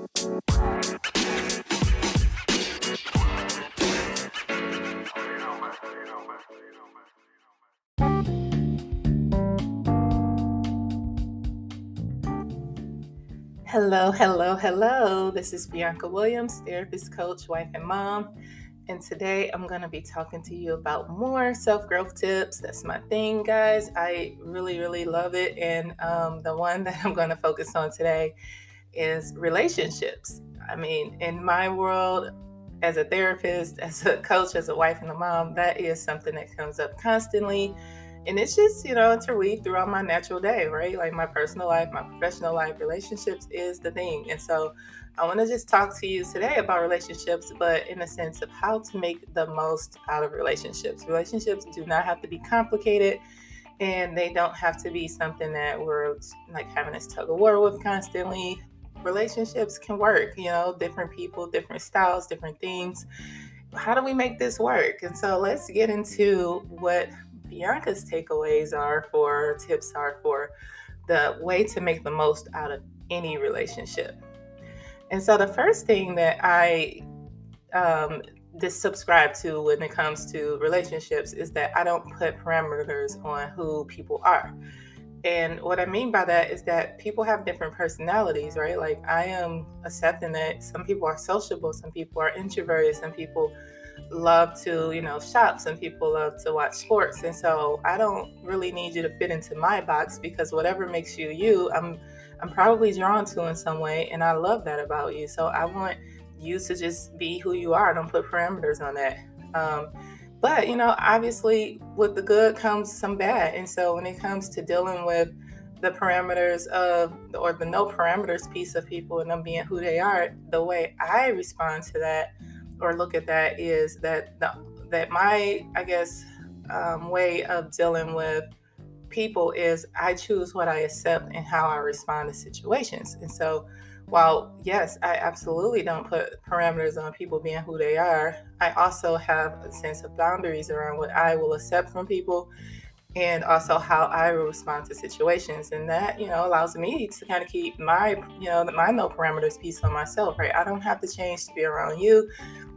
Hello, hello, hello. This is Bianca Williams, therapist, coach, wife, and mom. And today I'm going to be talking to you about more self growth tips. That's my thing, guys. I really, really love it. And the one that I'm going to focus on today is relationships. I mean, in my world, as a therapist, as a coach, as a wife, and a mom, that is something that comes up constantly. And it's just, interweaved throughout my natural day, right? Like my personal life, my professional life, relationships is the thing. And so I want to just talk to you today about relationships, but in a sense of how to make the most out of relationships. Relationships do not have to be complicated, and they don't have to be something that we're like having this tug of war with constantly. Relationships can work, different people, different styles, different things. How do we make this work? And so let's get into what Bianca's takeaways tips are for the way to make the most out of any relationship. And so the first thing that I subscribe to when it comes to relationships is that I don't put parameters on who people are. And what I mean by that is that people have different personalities, right? Like I am accepting that some people are sociable, some people are introverted, some people love to, shop, some people love to watch sports. And so I don't really need you to fit into my box, because whatever makes you you, I'm probably drawn to in some way. And I love that about you. So I want you to just be who you are. Don't put parameters on that. But, obviously with the good comes some bad. And so when it comes to dealing with the parameters or the no parameters piece of people and them being who they are, the way I respond to that or look at that is that my, way of dealing with people is I choose what I accept and how I respond to situations. And so while, yes, I absolutely don't put parameters on people being who they are, I also have a sense of boundaries around what I will accept from people and also how I will respond to situations. And that, allows me to kind of keep my, my no parameters piece on myself, right? I don't have to change to be around you,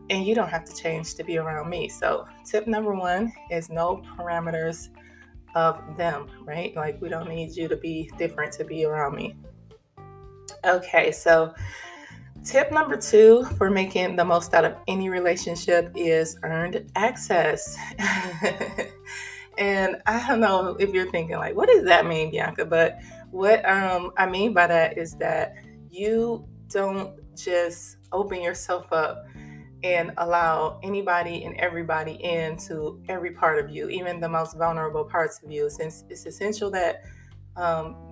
and you don't have to change to be around me. So tip number one is no parameters of them, right? Like we don't need you to be different to be around me. Okay, so tip number two for making the most out of any relationship is earned access. And I don't know if you're thinking like, what does that mean, Bianca? But what I mean by that is that you don't just open yourself up and allow anybody and everybody into every part of you, even the most vulnerable parts of you, since it's essential that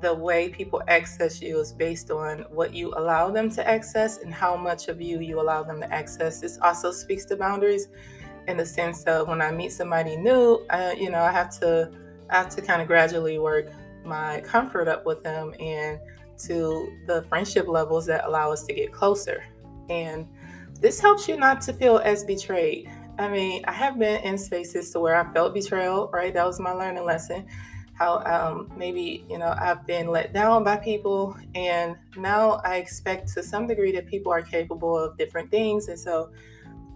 the way people access you is based on what you allow them to access and how much of you allow them to access. This also speaks to boundaries in the sense of when I meet somebody new, I have to kind of gradually work my comfort up with them and to the friendship levels that allow us to get closer. And this helps you not to feel as betrayed. I mean, I have been in spaces to where I felt betrayal, right? That was my learning lesson. How maybe, I've been let down by people, and now I expect to some degree that people are capable of different things. And so,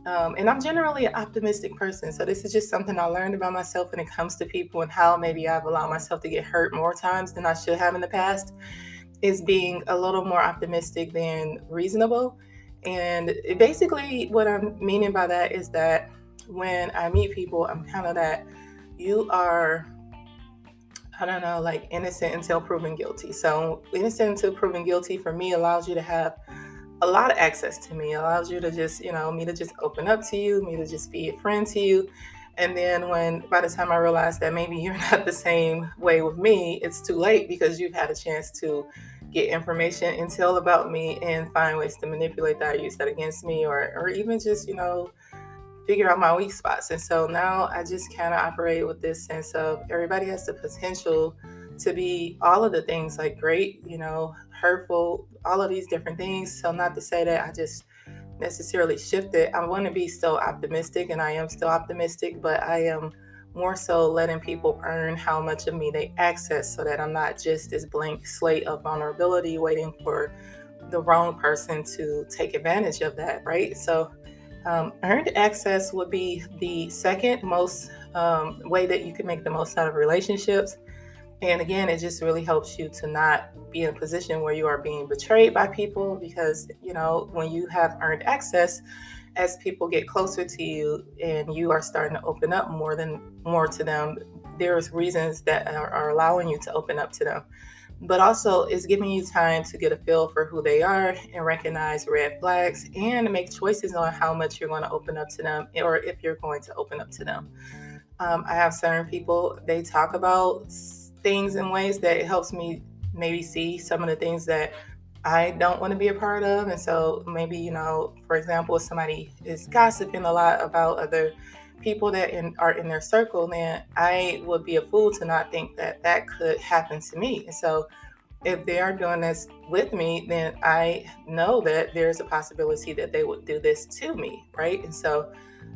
and I'm generally an optimistic person. So this is just something I learned about myself when it comes to people and how maybe I've allowed myself to get hurt more times than I should have in the past, is being a little more optimistic than reasonable. And basically what I'm meaning by that is that when I meet people, I'm kind of that you are, I don't know, like innocent until proven guilty. So innocent until proven guilty for me allows you to have a lot of access to me, allows you to just, me to just open up to you, me to just be a friend to you. And then by the time I realize that maybe you're not the same way with me, it's too late, because you've had a chance to get information, intel about me, and find ways to manipulate that or use that against me, or even just, figure out my weak spots. And so now I just kind of operate with this sense of everybody has the potential to be all of the things, like great, hurtful, all of these different things. So not to say that I just necessarily shifted. I want to be still optimistic, and I am still optimistic, but I am more so letting people earn how much of me they access, so that I'm not just this blank slate of vulnerability waiting for the wrong person to take advantage of that, right? So earned access would be the second most way that you can make the most out of relationships. And again, it just really helps you to not be in a position where you are being betrayed by people, because, when you have earned access, as people get closer to you and you are starting to open up more to them, there's reasons that are allowing you to open up to them. But also, it's giving you time to get a feel for who they are and recognize red flags and make choices on how much you're going to open up to them, or if you're going to open up to them. I have certain people, they talk about things in ways that it helps me maybe see some of the things that I don't want to be a part of. And so maybe, for example, if somebody is gossiping a lot about other people that are in their circle, then I would be a fool to not think that that could happen to me. And so if they are doing this with me, then I know that there's a possibility that they would do this to me, right? And so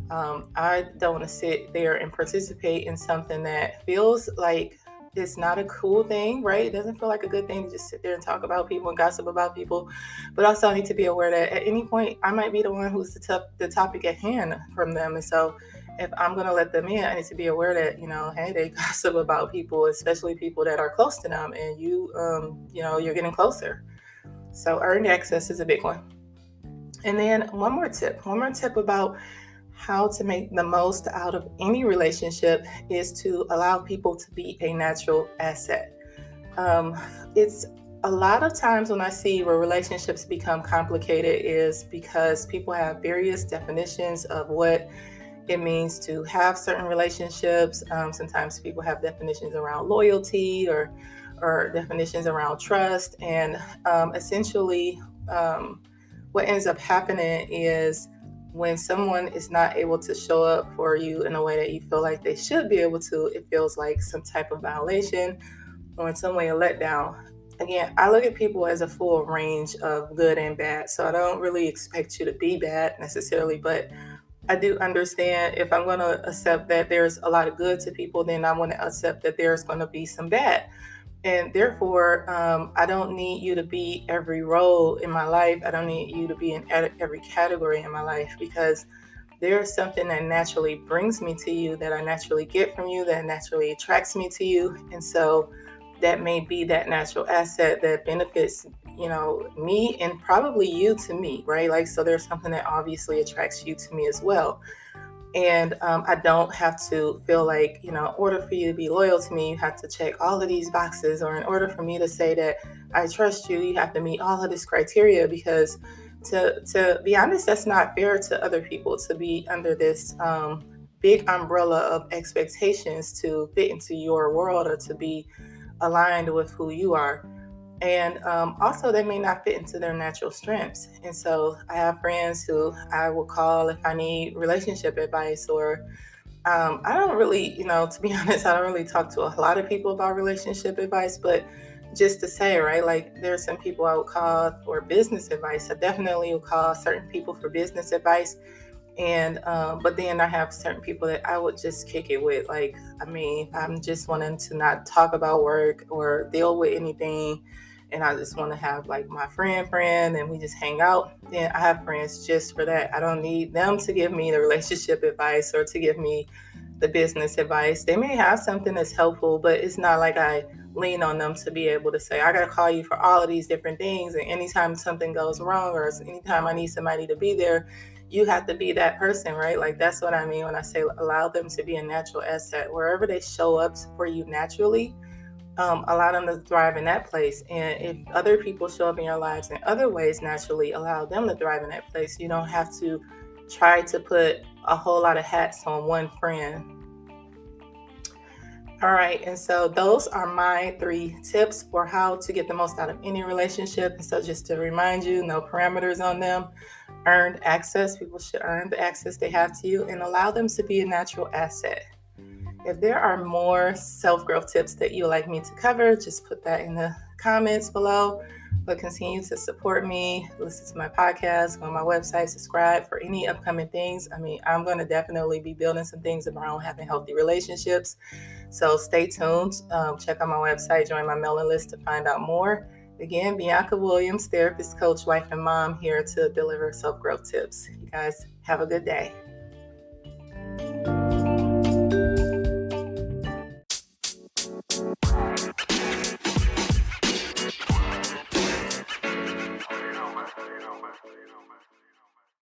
I don't want to sit there and participate in something that feels like it's not a cool thing, right? It doesn't feel like a good thing to just sit there and talk about people and gossip about people. But also, I need to be aware that at any point, I might be the one who's the topic at hand from them. And so, if I'm going to let them in, I need to be aware that, hey, they gossip about people, especially people that are close to them, and you're getting closer. So, earned access is a big one. And then one more tip about how to make the most out of any relationship is to allow people to be a natural asset. It's a lot of times when I see where relationships become complicated is because people have various definitions of what it means to have certain relationships. Sometimes people have definitions around loyalty or definitions around trust. And essentially, what ends up happening is when someone is not able to show up for you in a way that you feel like they should be able to, it feels like some type of violation or in some way a letdown. Again, I look at people as a full range of good and bad. So I don't really expect you to be bad necessarily, but I do understand if I'm going to accept that there's a lot of good to people, then I want to accept that there's going to be some bad. And therefore, I don't need you to be every role in my life. I don't need you to be in every category in my life, because there's something that naturally brings me to you, that I naturally get from you, that naturally attracts me to you. And so that may be that natural asset that benefits, me and probably you to me, right? Like, so there's something that obviously attracts you to me as well. And I don't have to feel like, in order for you to be loyal to me, you have to check all of these boxes. Or in order for me to say that I trust you, you have to meet all of this criteria. Because to be honest, that's not fair to other people to be under this big umbrella of expectations to fit into your world or to be aligned with who you are. And also, they may not fit into their natural strengths. And so I have friends who I will call if I need relationship advice, or I don't really, to be honest, I don't really talk to a lot of people about relationship advice, but just to say, right, like there's some people I would call for business advice. I definitely will call certain people for business advice. And but then I have certain people that I would just kick it with. Like, I mean, I'm just wanting to not talk about work or deal with anything, and I just want to have like my friend and we just hang out. And I have friends just for that. I don't need them to give me the relationship advice or to give me the business advice. They may have something that's helpful, but it's not like I lean on them to be able to say, I got to call you for all of these different things. And anytime something goes wrong or anytime I need somebody to be there, you have to be that person, right? Like, that's what I mean when I say allow them to be a natural asset. Wherever they show up for you naturally, allow them to thrive in that place. And if other people show up in your lives in other ways naturally, allow them to thrive in that place. You don't have to try to put a whole lot of hats on one friend. All right, and so those are my 3 tips for how to get the most out of any relationship. And so just to remind you, no parameters on them. Earned access, people should earn the access they have to you, and allow them to be a natural asset. If there are more self-growth tips that you would like me to cover, just put that in the comments below. But continue to support me, listen to my podcast, go on my website, subscribe for any upcoming things. I mean, I'm going to definitely be building some things around having healthy relationships. So stay tuned. Check out my website, join my mailing list to find out more. Again, Bianca Williams, therapist, coach, wife, and mom, here to deliver self growth tips. You guys have a good day.